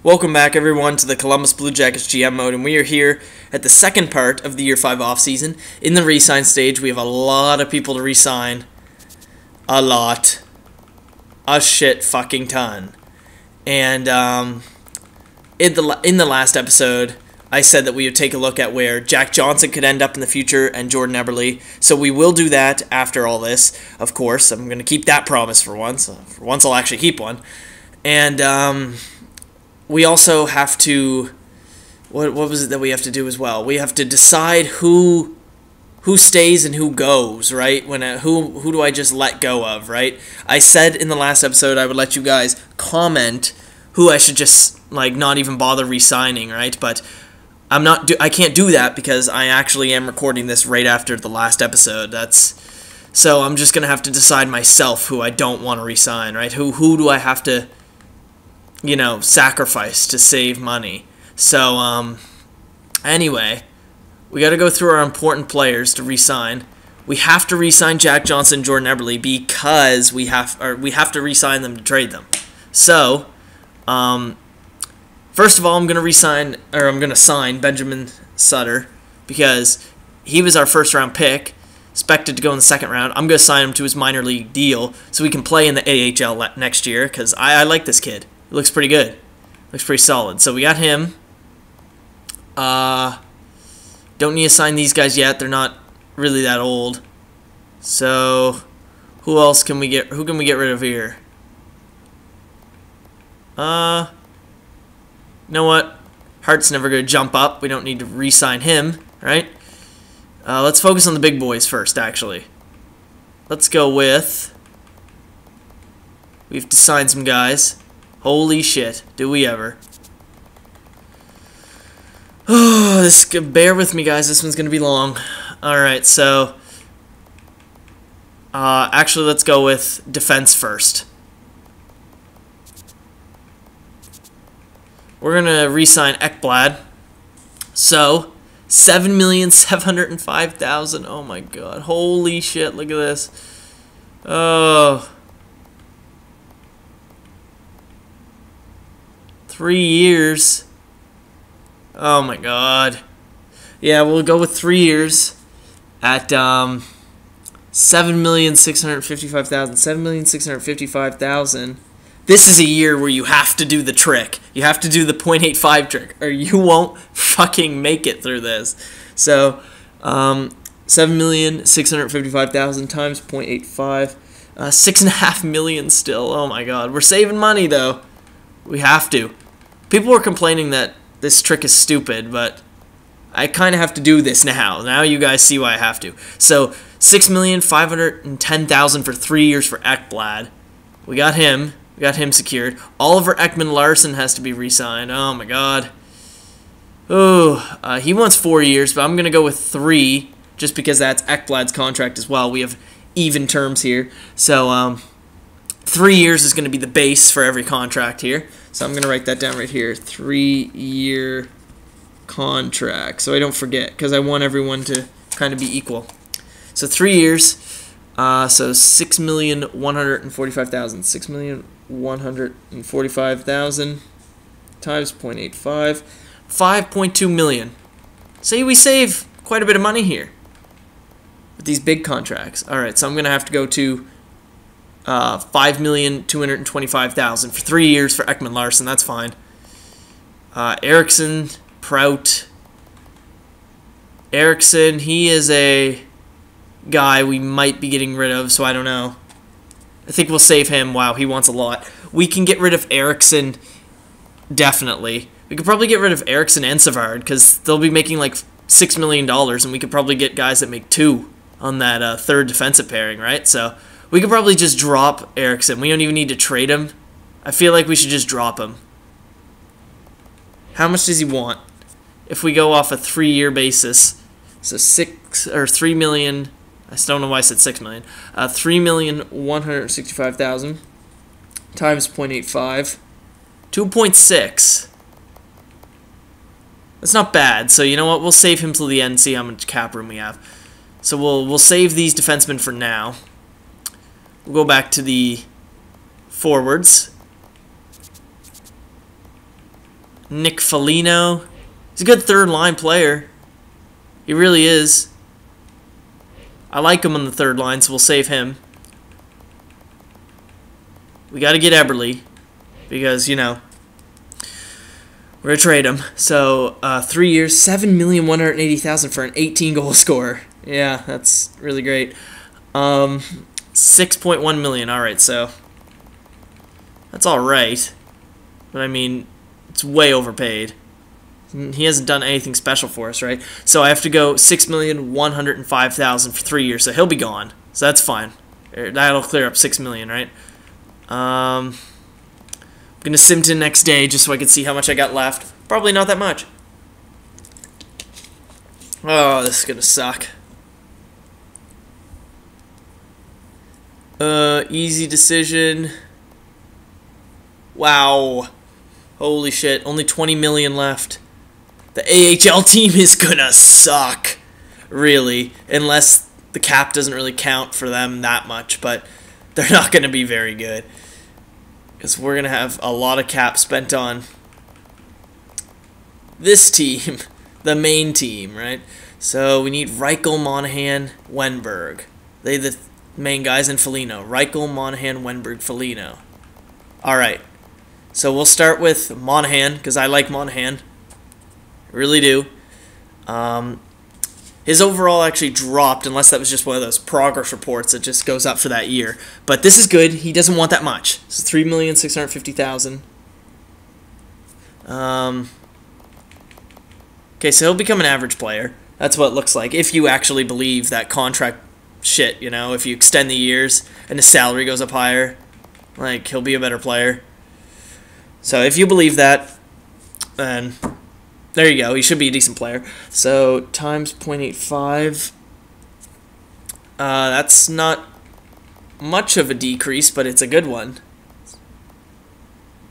Welcome back, everyone, to the Columbus Blue Jackets GM mode, and we are here at the second part of the Year 5 offseason. In the re-sign stage, we have a lot of people to re-sign. A lot. A shit fucking ton. And in the last episode, I said that we would take a look at where Jack Johnson could end up in the future and Jordan Eberle. So we will do that after all this, of course. I'm going to keep that promise for once. For once, I'll actually keep one. And we also have to, what was it that we have to do as well? We have to decide who stays and who goes, right? Who do I just let go of, right? I said in the last episode I would let you guys comment who I should just not even bother re-signing, right? But I can't do that because I actually am recording this right after the last episode. So I'm just gonna have to decide myself who I don't want to re-sign, right? Who do I have to sacrifice to save money. So, anyway, we got to go through our important players to re-sign. We have to re-sign Jack Johnson and Jordan Eberle because we have to re-sign them to trade them. So, first of all, I'm going to sign Benjamin Sutter because he was our first-round pick, expected to go in the second round. I'm going to sign him to his minor league deal so he can play in the AHL next year because I like this kid. It looks pretty good. Looks pretty solid. So we got him. Don't need to sign these guys yet. They're not really that old. So who else can we get? Who can we get rid of here? You know what? Hart's never going to jump up. We don't need to re-sign him, right? Let's focus on the big boys first, actually. Let's go with... We have to sign some guys. Holy shit, do we ever. Oh, bear with me, guys. This one's going to be long. Alright, so... actually, let's go with defense first. We're going to re-sign Ekblad. So, $7,705,000. Oh my god. Holy shit, look at this. Oh... 3 years. Oh my god. Yeah, we'll go with 3 years at $7,655,000. $7,655,000. This is a year where you have to do the trick. You have to do the .85 trick, or you won't fucking make it through this. So, $7,655,000 times .85, $6.5 million still. Oh my god, we're saving money though. We have to. People were complaining that this trick is stupid, but I kind of have to do this now. Now you guys see why I have to. So, $6,510,000 for 3 years for Ekblad. We got him. We got him secured. Oliver Ekman-Larsson has to be re-signed. Oh, my God. Oh, he wants 4 years, but I'm going to go with 3 just because that's Ekblad's contract as well. We have even terms here. So, 3 years is going to be the base for every contract here. So I'm going to write that down right here. 3-year contract. So I don't forget because I want everyone to kind of be equal. So 3 years. So $6,145,000. $6,145,000 times .85. $5.2 million. See, we save quite a bit of money here with these big contracts. All right, so I'm going to have to go to $5,225,000 for 3 years for Ekman-Larsson. That's fine. Eriksson, Prout. Eriksson, he is a guy we might be getting rid of, so I don't know. I think we'll save him. Wow, he wants a lot. We can get rid of Eriksson, definitely. We could probably get rid of Eriksson and Savard because they'll be making like $6 million, and we could probably get guys that make 2 on that third defensive pairing, right? So we could probably just drop Eriksson. We don't even need to trade him. I feel like we should just drop him. How much does he want? If we go off a 3-year basis, so 3 million. I still don't know why I said 6 million. 3,165,000 times .85, 2.6. That's not bad. So you know what? We'll save him till the end. See how much cap room we have. So we'll save these defensemen for now. We'll go back to the forwards. Nick Foligno. He's a good third line player. He really is. I like him on the third line, so we'll save him. We got to get Eberle because, you know, we're going to trade him. So, 3 years, $7,180,000 for an 18-goal scorer. Yeah, that's really great. $6.1 million. All right, so that's all right. But, I mean, it's way overpaid. He hasn't done anything special for us, right? So I have to go $6,105,000 for 3 years. So he'll be gone. So that's fine. That'll clear up $6 million, right? I'm gonna sim to next day just so I can see how much I got left. Probably not that much. Oh, this is gonna suck. Easy decision. Wow. Holy shit. Only 20 million left. The AHL team is gonna suck. Really. Unless the cap doesn't really count for them that much. But they're not gonna be very good. Because we're gonna have a lot of cap spent on this team. The main team, right? So we need Reichel, Monahan, Wenberg. They the main guys in Foligno. Reichel, Monahan, Wenberg, Foligno. Alright. So we'll start with Monahan, because I like Monahan. I really do. His overall actually dropped, unless that was just one of those progress reports that just goes up for that year. But this is good. He doesn't want that much. So $3,650,000. Okay, so he'll become an average player. That's what it looks like. If you actually believe that contract shit, you know, if you extend the years and his salary goes up higher, like, he'll be a better player. So if you believe that, then there you go. He should be a decent player. So times 0.85. That's not much of a decrease, but it's a good one.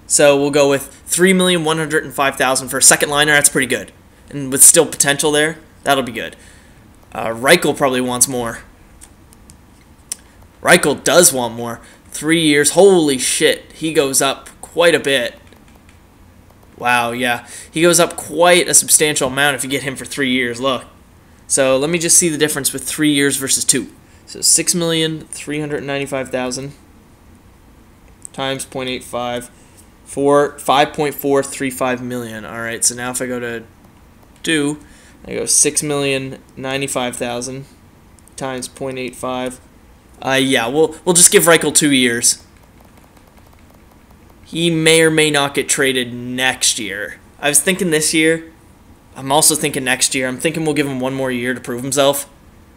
So we'll go with $3,105,000 for a second liner. That's pretty good, and with still potential there, that'll be good. Reichel probably wants more. Reichel does want more. 3 years. Holy shit. He goes up quite a bit. Wow, yeah. He goes up quite a substantial amount if you get him for 3 years. Look. So let me just see the difference with 3 years versus 2. So $6,395,000 times 0.85 for $5.435 million. All right, so now if I go to 2, I go $6,095,000 times 0.85. Yeah, we'll just give Reichel 2 years. He may or may not get traded next year. I was thinking this year. I'm also thinking next year. I'm thinking we'll give him 1 more year to prove himself.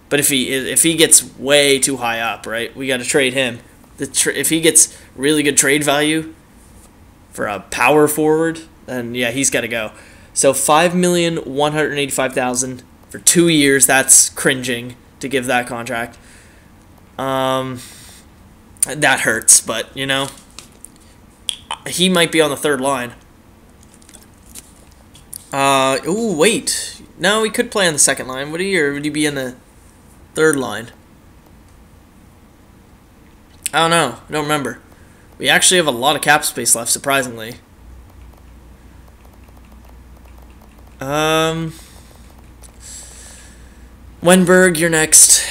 But if he gets way too high up, right, we got to trade him. If he gets really good trade value for a power forward, then yeah, he's got to go. So $5,185,000 for 2 years. That's cringing to give that contract. That hurts, but you know. He might be on the third line. Ooh, wait. No, he could play on the second line. Would he, or would he be in the third line? I don't know. I don't remember. We actually have a lot of cap space left, surprisingly. Wenberg, you're next.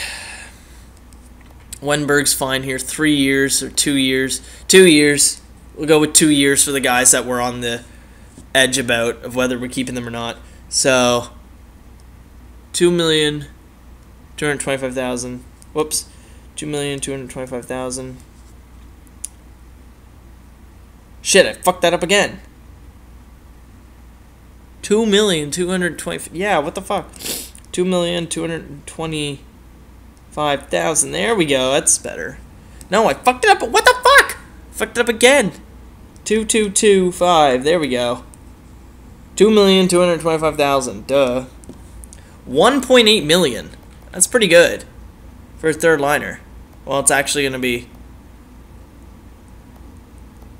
Wenberg's fine here. 3 years or 2 years. 2 years. We'll go with 2 years for the guys that were on the edge about of whether we're keeping them or not. So, $2,225,000. Whoops, $2,225,000. Shit, I fucked that up again. $2,220,000. Yeah, what the fuck? $2,225,000. There we go. That's better. No, I fucked it up. What the fuck? Fucked it up again. 2225. There we go. $2,225,000. Duh. 1.8 million. That's pretty good for a third liner. Well, it's actually gonna be.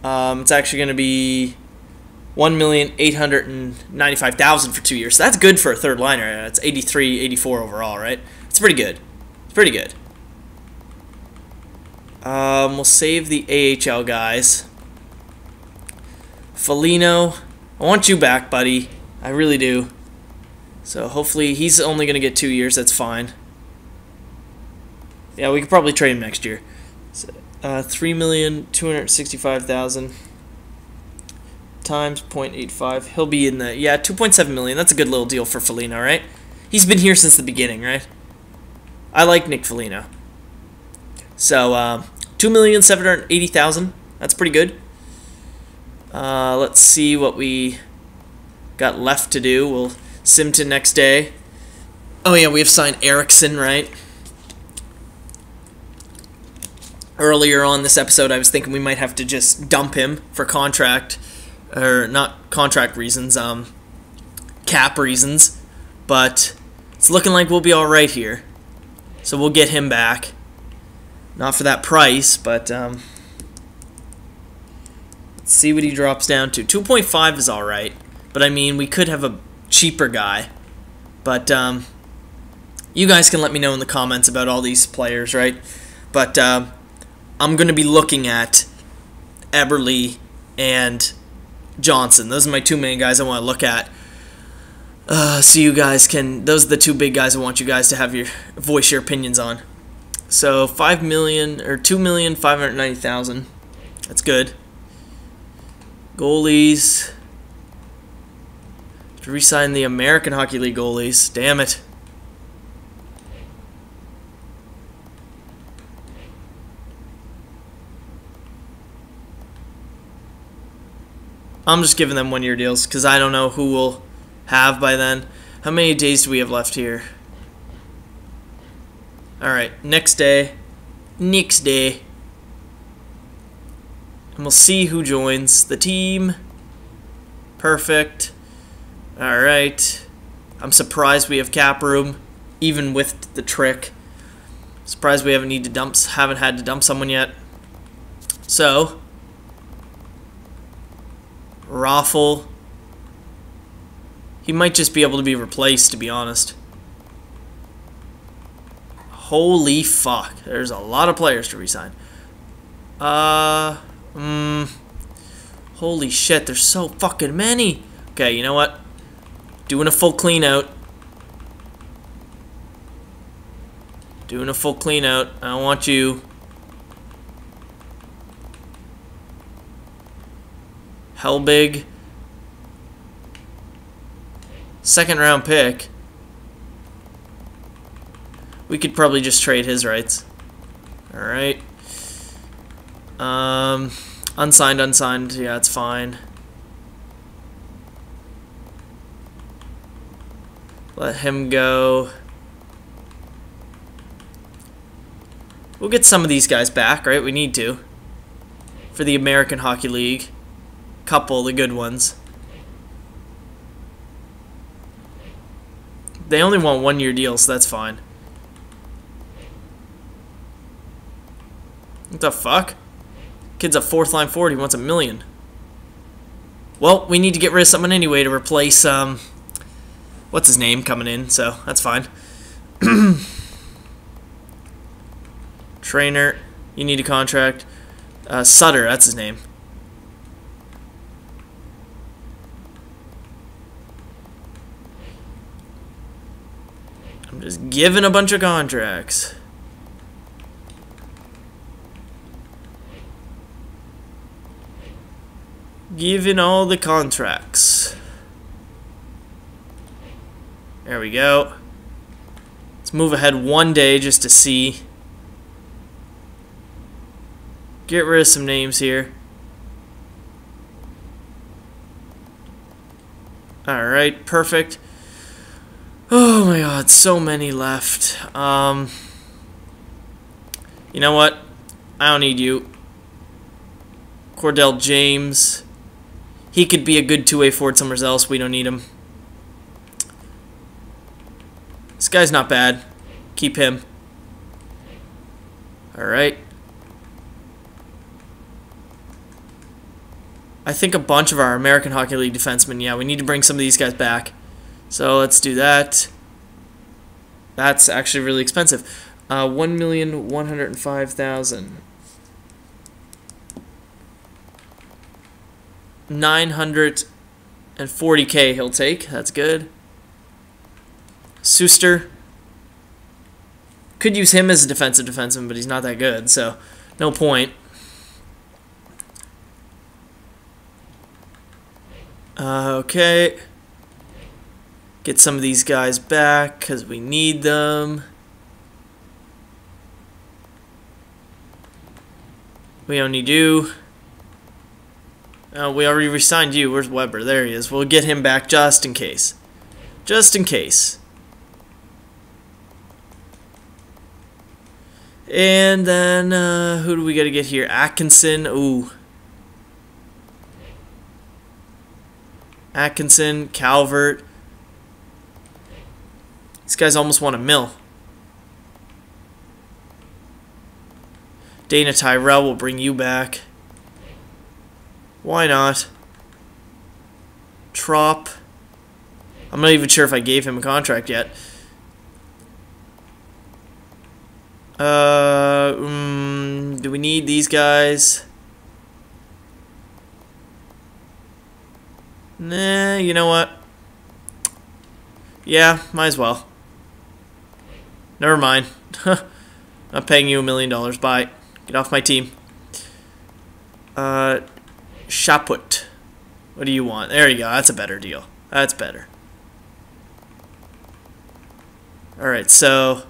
It's actually gonna be $1,895,000 for 2 years. So that's good for a third liner. It's 83, 84 overall, right? It's pretty good. It's pretty good. We'll save the AHL guys. Foligno. I I want you back, buddy. I really do. So hopefully he's only going to get 2 years. That's fine. Yeah, we could probably trade him next year. So, 3,265,000 times 0.85. He'll be in the 2.7 million. That's a good little deal for Foligno, right? He's been here since the beginning, right? I like Nick Foligno. So 2,780,000. That's pretty good. Let's see what we got left to do. We'll sim to next day. Oh yeah, we have signed Eriksson, right? Earlier on this episode, I was thinking we might have to just dump him for contract, or not contract reasons, cap reasons. But it's looking like we'll be all right here. So we'll get him back. Not for that price, but let's see what he drops down to. 2.5 is all right, but I mean, we could have a cheaper guy. But you guys can let me know in the comments about all these players, right? But I'm going to be looking at Eberle and Johnson. Those are my two main guys I want to look at. So you guys can, those are the two big guys I want you guys to have voice your opinions on. So 5 million or 2,590,000. That's good. Goalies. To re-sign the American Hockey League goalies. Damn it. I'm just giving them 1 year deals because I don't know who we'll have by then. How many days do we have left here? Alright, next day. Next day. And we'll see who joins the team. Perfect. Alright. I'm surprised we have cap room, even with the trick. Surprised we haven't had to dump someone yet. So Raffle. He might just be able to be replaced, to be honest. Holy fuck. There's a lot of players to resign. Holy shit, there's so fucking many. Okay, you know what? Doing a full clean out. Doing a full clean out. I don't want you. Hellbig. Second round pick. We could probably just trade his rights. Alright. Unsigned. Yeah, it's fine. Let him go. We'll get some of these guys back, right? We need to. For the American Hockey League. Couple of the good ones. They only want 1 year deals, so that's fine. What the fuck? Kid's a fourth line forward, he wants $1 million. Well, we need to get rid of someone anyway to replace, what's his name coming in, so that's fine. Trainer, you need a contract. Sutter, that's his name. I'm just giving a bunch of contracts. Giving all the contracts. There we go. Let's move ahead 1 day just to see. Get rid of some names here. Alright, perfect. Oh my god, so many left. You know what? I don't need you. Cordell James. He could be a good two-way forward somewhere else. We don't need him. This guy's not bad. Keep him. Alright. I think a bunch of our American Hockey League defensemen, yeah, we need to bring some of these guys back. So let's do that. That's actually really expensive. 1,105,000. 900. And 40K he'll take. That's good. Suster. Could use him as a defensive defenseman, but he's not that good, so no point. Okay. Get some of these guys back because we need them. We only do. We already resigned you. Where's Weber? There he is. We'll get him back just in case. Just in case. And then, who do we got to get here? Atkinson. Ooh. Atkinson, Calvert. These guys almost want a mill. Dana Tyrell will bring you back. Why not? Trop. I'm not even sure if I gave him a contract yet. Do we need these guys? Nah, you know what? Yeah, might as well. Never mind. Not paying you $1 million. Bye. Get off my team. Shaput. What do you want? There you go. That's a better deal. That's better. Alright, so...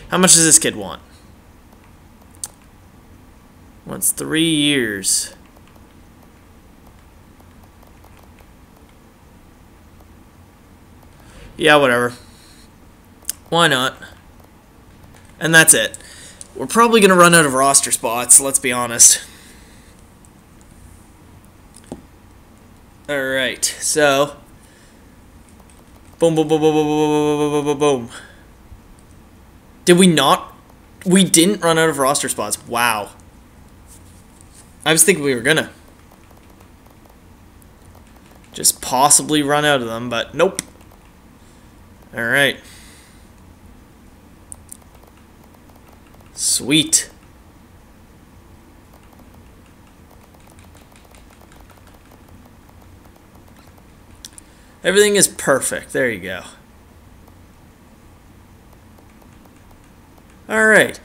how much does this kid want? Wants 3 years. Yeah, whatever. Why not? And that's it. We're probably going to run out of roster spots, let's be honest. Alright, so... boom, boom, boom, boom, boom, boom, boom, boom, boom, boom. Did we not? We didn't run out of roster spots. Wow. I was thinking we were gonna. Just possibly run out of them, but nope. Alright. Sweet. Everything is perfect. There you go. Alright.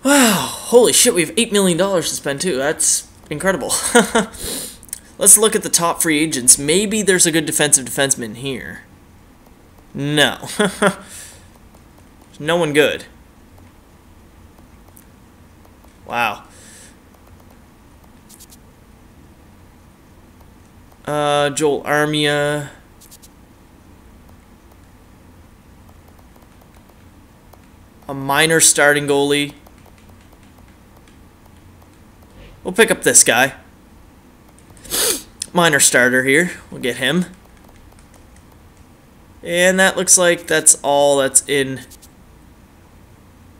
Wow. Holy shit, we have $8 million to spend too. That's incredible. Let's look at the top free agents. Maybe there's a good defensive defenseman here. No. No one good. Wow. Joel Armia. A minor starting goalie. We'll pick up this guy. Minor starter here. We'll get him. And that looks like that's all that's in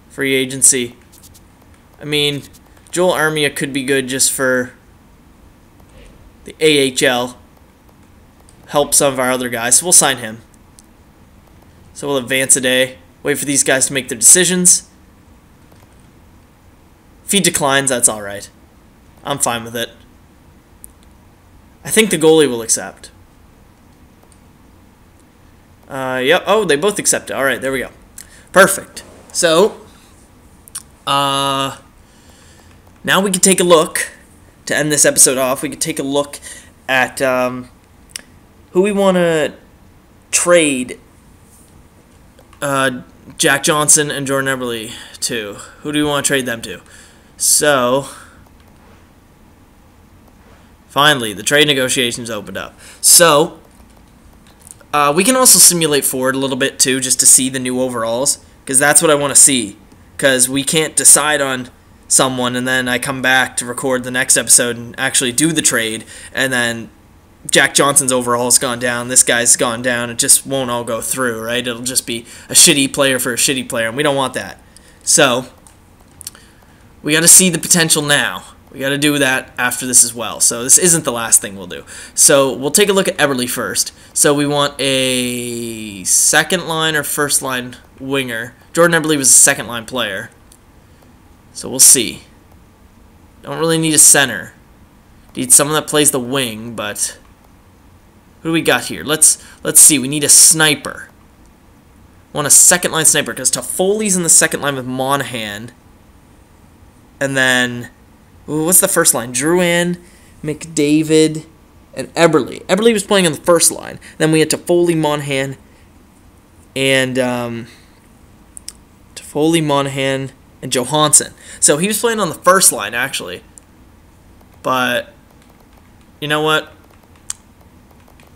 free agency. I mean, Joel Armia could be good just for the AHL. Help some of our other guys. So we'll sign him. So we'll advance a day. Wait for these guys to make their decisions. If he declines, that's alright. I'm fine with it. I think the goalie will accept. Yep. Oh, they both accept it. Alright, there we go. Perfect. So, now we can take a look, to end this episode off, we could take a look at who we want to trade Jack Johnson and Jordan Eberle to. Who do we want to trade them to? So, finally, the trade negotiations opened up. So, we can also simulate forward a little bit too, just to see the new overalls, because that's what I want to see. Because we can't decide on someone and then I come back to record the next episode and actually do the trade, and then Jack Johnson's overall's gone down, this guy's gone down, it just won't all go through, right? It'll just be a shitty player for a shitty player, and we don't want that. So, we got to see the potential now. We got to do that after this as well. So this isn't the last thing we'll do. So we'll take a look at Eberle first. So we want a second line or first line winger. Jordan Eberle was a second line player. So we'll see. Don't really need a center. Need someone that plays the wing, but who do we got here? Let's see. We need a sniper. Want a second line sniper because Toffoli's in the second line with Monahan. And then, ooh, what's the first line? Drouin, McDavid, and Eberle. Eberle was playing on the first line. Then we had Toffoli, Monahan, and Toffoli, Monahan, and Johansson. So he was playing on the first line, actually. But, you know what?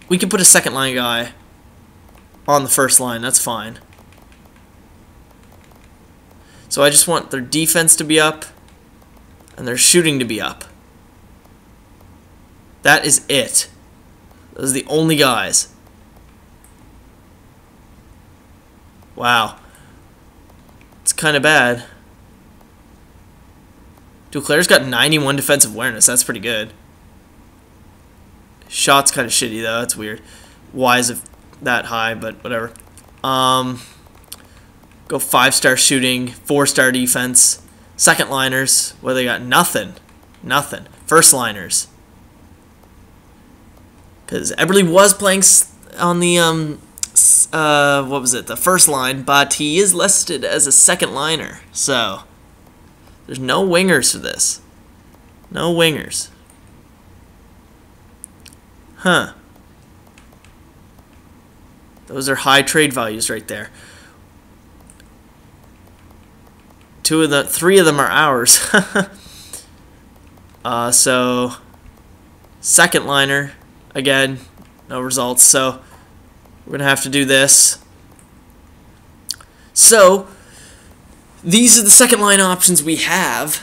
We can put a second line guy on the first line. That's fine. So I just want their defense to be up and their shooting to be up. That is it. Those are the only guys. Wow. It's kind of bad. Duclair's got 91 defensive awareness. That's pretty good. Shot's kind of shitty, though. That's weird. Why is it that high? But whatever. Go 5-star shooting, 4-star defense. Second liners, well, they got nothing. Nothing. First liners. Because Eberle was playing on the, what was it? The first line, but he is listed as a second liner. So, there's no wingers for this. No wingers. Huh. Those are high trade values right there. Three of them are ours. So, second liner, again, no results. So, we're going to have to do this. So, these are the second line options we have.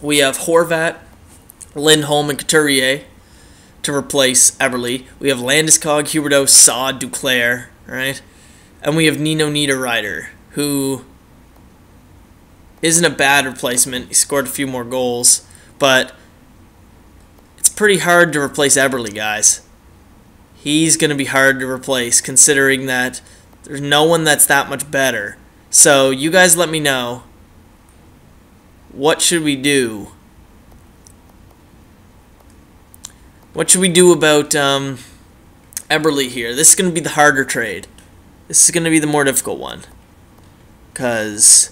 We have Horvat, Lindholm, and Couturier to replace Eberle. We have Landeskog, Huberdeau, Saad, Duclair, right? And we have Nino Niederreiter, who isn't a bad replacement. He scored a few more goals, but it's pretty hard to replace Eberle, guys. He's going to be hard to replace, considering that there's no one that's that much better. So, you guys let me know. What should we do? What should we do about Eberle here? This is going to be the harder trade. This is going to be the more difficult one. Because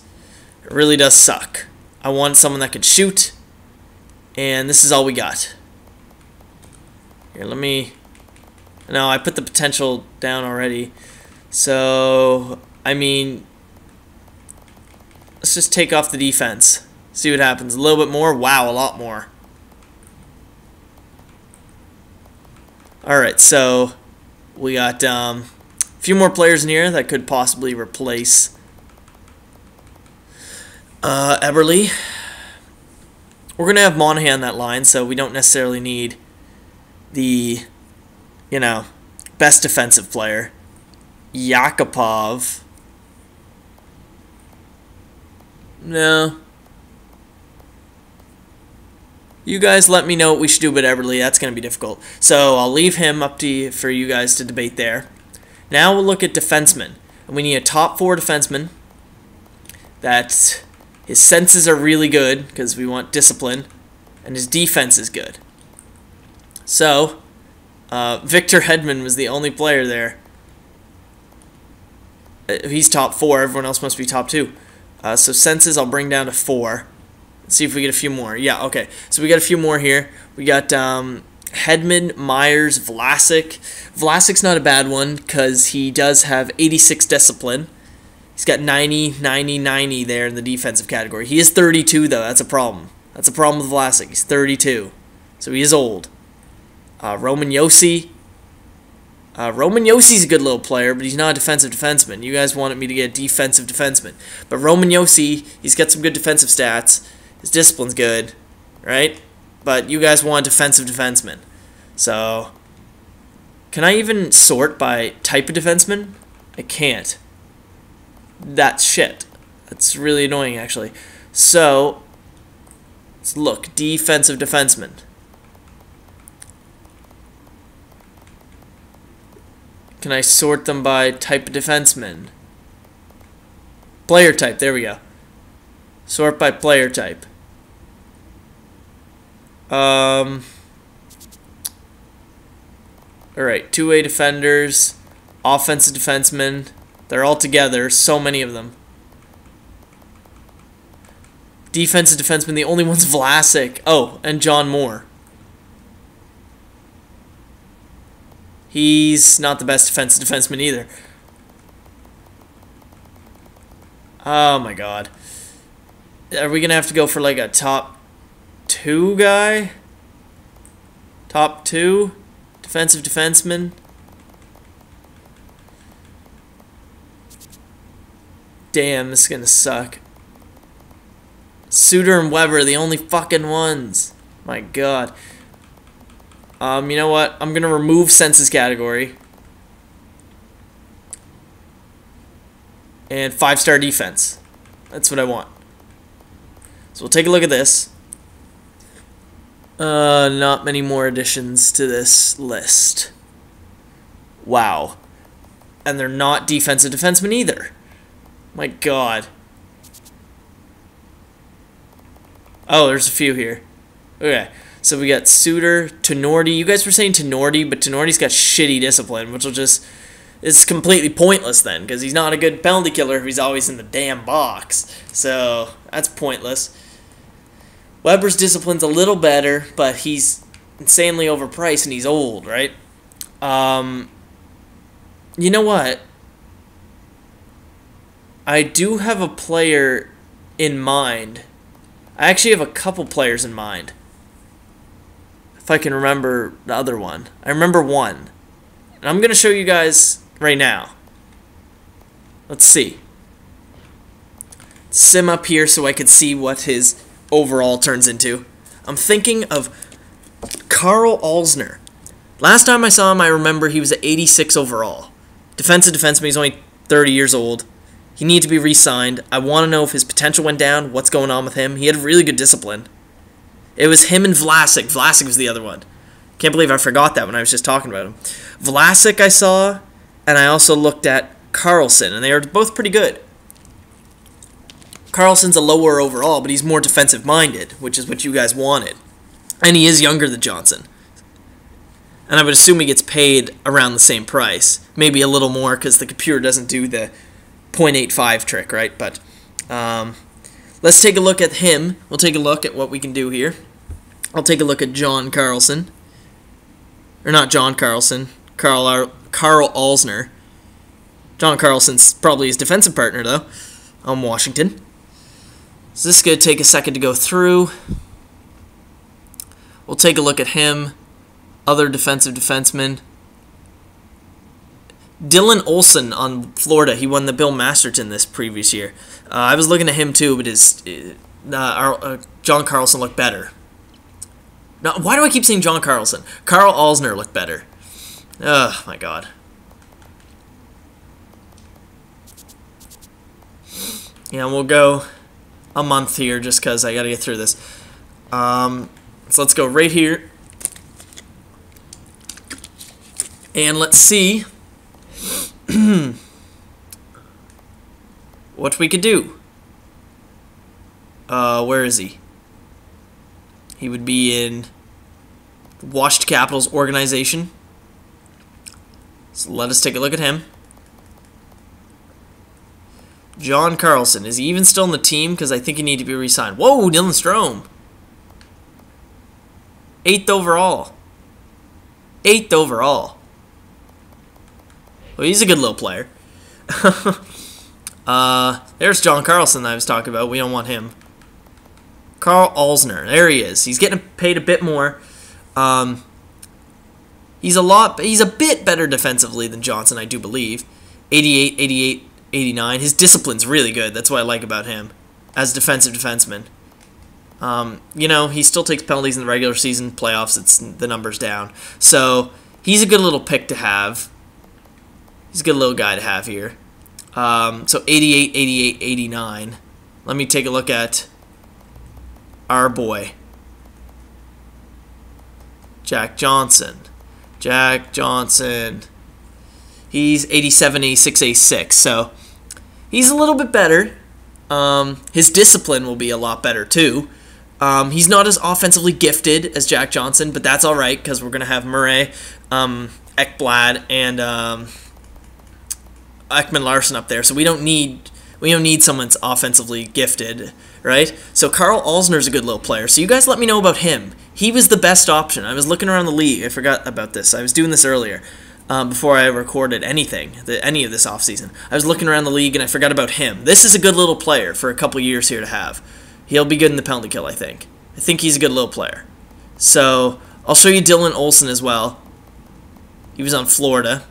it really does suck. I want someone that could shoot. And this is all we got. Here, let me... No, I put the potential down already. So, I mean... Let's just take off the defense. See what happens. A little bit more? Wow, a lot more. Alright, so... We got a few more players in here that could possibly replace Eberle. We're going to have Monahan on that line, so we don't necessarily need the, you know, best defensive player. Yakupov. No. You guys let me know what we should do with Eberle. That's going to be difficult. So I'll leave him up to you, for you guys to debate there. Now we'll look at defensemen. And we need a top 4 defenseman that his senses are really good, because we want discipline, and his defense is good. So, Victor Hedman was the only player there. He's top 4. Everyone else must be top 2. So senses I'll bring down to 4. Let's see if we get a few more. Yeah, okay. So we got a few more here. We got Hedman, Myers, Vlasic. Vlasic's not a bad one because he does have 86 discipline. He's got 90, 90, 90 there in the defensive category. He is 32, though. That's a problem. That's a problem with Vlasic. He's 32. So he is old. Roman Josi. Roman Yosi's a good little player, but he's not a defensive defenseman. You guys wanted me to get a defensive defenseman. But Roman Josi, he's got some good defensive stats. His discipline's good, right? But you guys want a defensive defenseman. So, can I even sort by type of defenseman? I can't. That's shit. That's really annoying, actually. So, let's look. Defensive defenseman. Can I sort them by type of defenseman? Player type, there we go. Sort by player type. All right, two-way defenders, offensive defensemen. They're all together. So many of them. Defensive defenseman. The only one's Vlasic. Oh, and John Moore. He's not the best defensive defenseman either. Oh my god. Are we going to have to go for like a top 2 guy? Top 2 defensive defenseman? Damn, this is going to suck. Suter and Weber, the only fucking ones. My god. You know what? I'm going to remove census category. And 5-star defense. That's what I want. So we'll take a look at this. Not many more additions to this list. Wow. And they're not defensive defensemen either. My god. Oh, there's a few here. Okay. So we got Suter, Tenorti. You guys were saying Tenorti, but Tenorti's got shitty discipline, which will just... It's completely pointless then, because he's not a good penalty killer if he's always in the damn box. So, that's pointless. Weber's discipline's a little better, but he's insanely overpriced and he's old, right? You know what? I do have a player in mind. I actually have a couple players in mind. If I can remember the other one. I remember one. And I'm going to show you guys right now. Let's see. Sim up here so I could see what his overall turns into. I'm thinking of Carl Alsner. Last time I saw him, I remember he was at 86 overall. Defensive defenseman, he's only 30 years old. He needed to be re-signed. I want to know if his potential went down, what's going on with him. He had really good discipline. It was him and Vlasic. Vlasic was the other one. Can't believe I forgot that when I was just talking about him. Vlasic I saw, and I also looked at Carlson, and they are both pretty good. Carlson's a lower overall, but he's more defensive-minded, which is what you guys wanted. And he is younger than Johnson. And I would assume he gets paid around the same price. Maybe a little more, because the computer doesn't do the 0.85 trick, right? But let's take a look at him. We'll take a look at what we can do here. I'll take a look at John Carlson. Or not John Carlson. Carl Alsner. John Carlson's probably his defensive partner, though, on Washington. So this is going to take a second to go through. We'll take a look at him. Other defensive defensemen. Dylan Olsen on Florida. He won the Bill Masterton this previous year. I was looking at him too, but John Carlson looked better. Now, why do I keep saying John Carlson? Carl Alsner looked better. Oh, my God. Yeah, we'll go a month here just because I got to get through this. So let's go right here. And let's see what we could do. Where is he? He would be in Washington Capitals organization. So let us take a look at him. John Carlson. Is he even still in the team? Because I think he needs to be re-signed. Whoa, Dylan Strome. 8th overall. 8th overall. Well, he's a good little player. There's John Carlson that I was talking about. We don't want him. Carl Alsner. There he is. He's getting paid a bit more. He's a bit better defensively than Johnson, I do believe. 88, 88, 89. His discipline's really good. That's what I like about him as a defensive defenseman. You know, he still takes penalties in the regular season. Playoffs, it's the numbers down. So he's a good little pick to have. He's a good little guy to have here. So 88, 88, 89. Let me take a look at our boy, Jack Johnson. Jack Johnson. He's 87, 86, 86. So he's a little bit better. His discipline will be a lot better too. He's not as offensively gifted as Jack Johnson, but that's all right because we're gonna have Murray, Ekblad, and Ekman Larson up there, so we don't need someone's offensively gifted, right? So Carl Alsner's a good little player. So you guys let me know about him. He was the best option. I was looking around the league. I forgot about this. I was doing this earlier before I recorded any of this offseason. I was looking around the league and I forgot about him. This is a good little player for a couple years here to have. He'll be good in the penalty kill, I think. I think he's a good little player. So I'll show you Dylan Olsen as well. He was on Florida.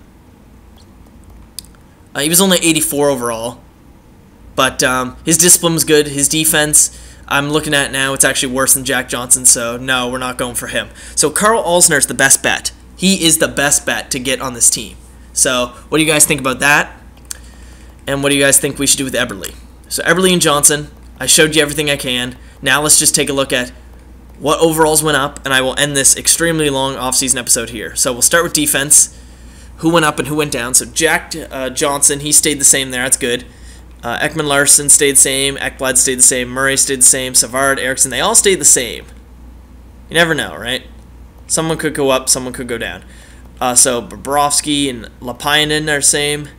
He was only 84 overall. But his discipline was good. His defense, I'm looking at now, it's actually worse than Jack Johnson. So, no, we're not going for him. So, Carl Alsner is the best bet. He is the best bet to get on this team. So, what do you guys think about that? And what do you guys think we should do with Eberle? So, Eberle and Johnson, I showed you everything I can. Now, let's just take a look at what overalls went up. And I will end this extremely long offseason episode here. So, we'll start with defense. Who went up and who went down. So, Jack Johnson, he stayed the same there. That's good. Ekman Larson stayed the same. Ekblad stayed the same. Murray stayed the same. Savard, Eriksson, they all stayed the same. You never know, right? Someone could go up, someone could go down. So Bobrovsky and Lapainen are the same.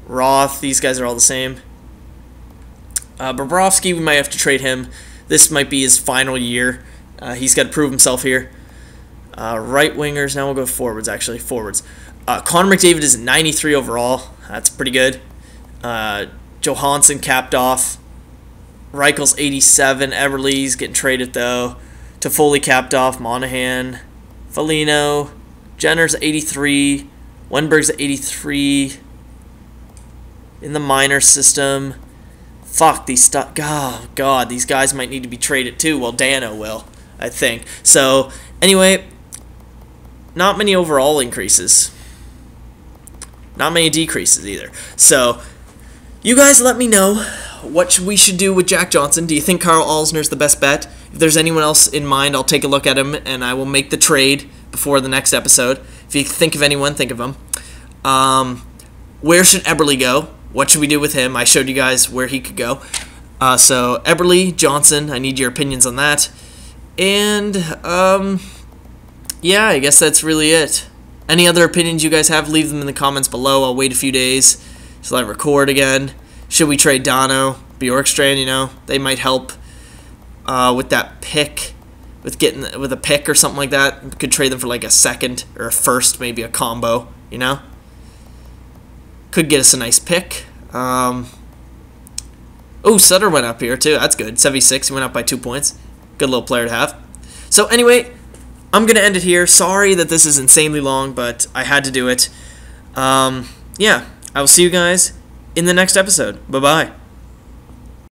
Roth, these guys are all the same. Bobrovsky, we might have to trade him. This might be his final year. He's got to prove himself here. Right wingers, now we'll go forwards, actually. Forwards. Connor McDavid is 93 overall. That's pretty good. Johansson capped off. Reichel's 87. Eberle's getting traded, though. Toffoli capped off. Monahan. Foligno. Jenner's 83. Wenberg's 83. In the minor system. Fuck, these stuff. Oh, God, these guys might need to be traded, too. Well, Dano will, I think. So, anyway, not many overall increases. Not many decreases, either. So, you guys let me know what we should do with Jack Johnson. Do you think Carl Alsner's the best bet? If there's anyone else in mind, I'll take a look at him, and I will make the trade before the next episode. If you think of anyone, think of him. Where should Eberle go? What should we do with him? I showed you guys where he could go. So, Eberle, Johnson, I need your opinions on that. And, yeah, I guess that's really it. Any other opinions you guys have, leave them in the comments below. I'll wait a few days till I record again. Should we trade Dano, Bjorkstrand, you know? They might help with that pick, with a pick or something like that. We could trade them for like a second or a first, maybe a combo, you know? Could get us a nice pick. Oh, Sutter went up here too. That's good. 76. He went up by 2 points. Good little player to have. So anyway, I'm going to end it here. Sorry that this is insanely long, but I had to do it. Yeah. I will see you guys in the next episode. Bye-bye.